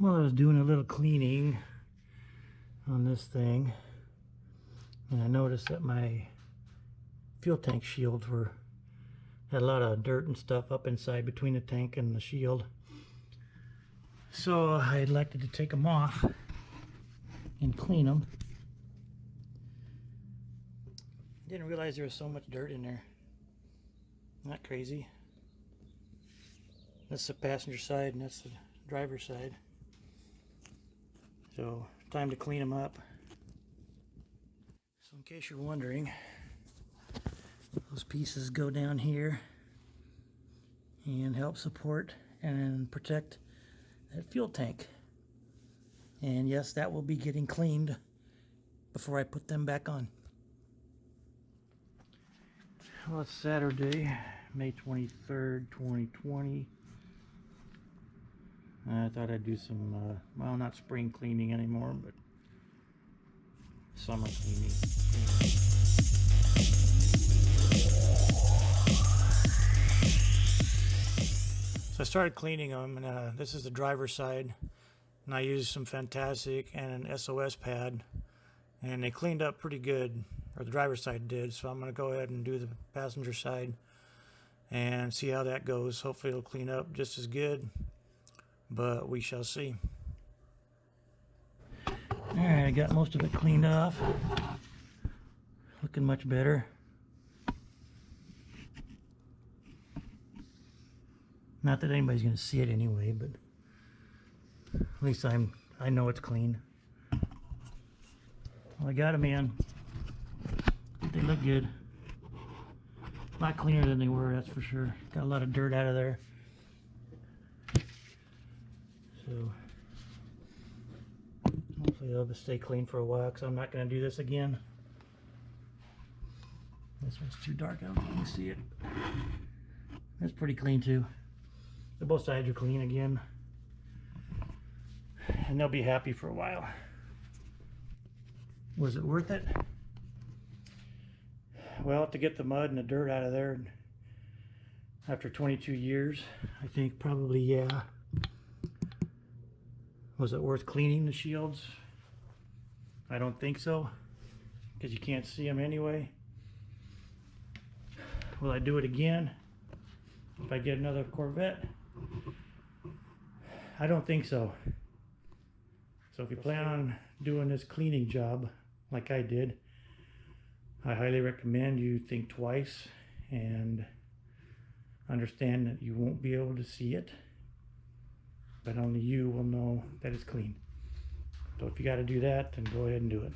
Well, I was doing a little cleaning on this thing, and I noticed that my fuel tank shields had a lot of dirt and stuff up inside between the tank and the shield. So I elected to take them off and clean them. I didn't realize there was so much dirt in there. Not crazy. That's the passenger side and that's the driver's side. So time to clean them up. So in case you're wondering, those pieces go down here and help support and protect that fuel tank. And yes, that will be getting cleaned before I put them back on. Well, it's Saturday, May 23rd, 2020. I thought I'd do some, well, not spring cleaning anymore, but summer cleaning. So I started cleaning them, and this is the driver's side, and I used some Fantastic and an SOS pad, and they cleaned up pretty good, or the driver's side did. So I'm going to go ahead and do the passenger side and see how that goes. Hopefully it'll clean up just as good, but we shall see. Alright, I got most of it cleaned off. Looking much better. Not that anybody's going to see it anyway, but at least I know it's clean. Well, I got them in. They look good. A lot cleaner than they were, that's for sure. Got a lot of dirt out of there. So hopefully they'll stay clean for a while, because I'm not going to do this again. This one's too dark, I don't think you can see it. That's pretty clean too. Both sides are clean again. And they'll be happy for a while. Was it worth it? Well, to get the mud and the dirt out of there after 22 years, I think probably yeah. Was it worth cleaning the shields? I don't think so, because you can't see them anyway. Will I do it again if I get another Corvette? I don't think so. So if you plan on doing this cleaning job like I did, I highly recommend you think twice and understand that you won't be able to see it, but only you will know that it's clean. So if you got to do that, then go ahead and do it.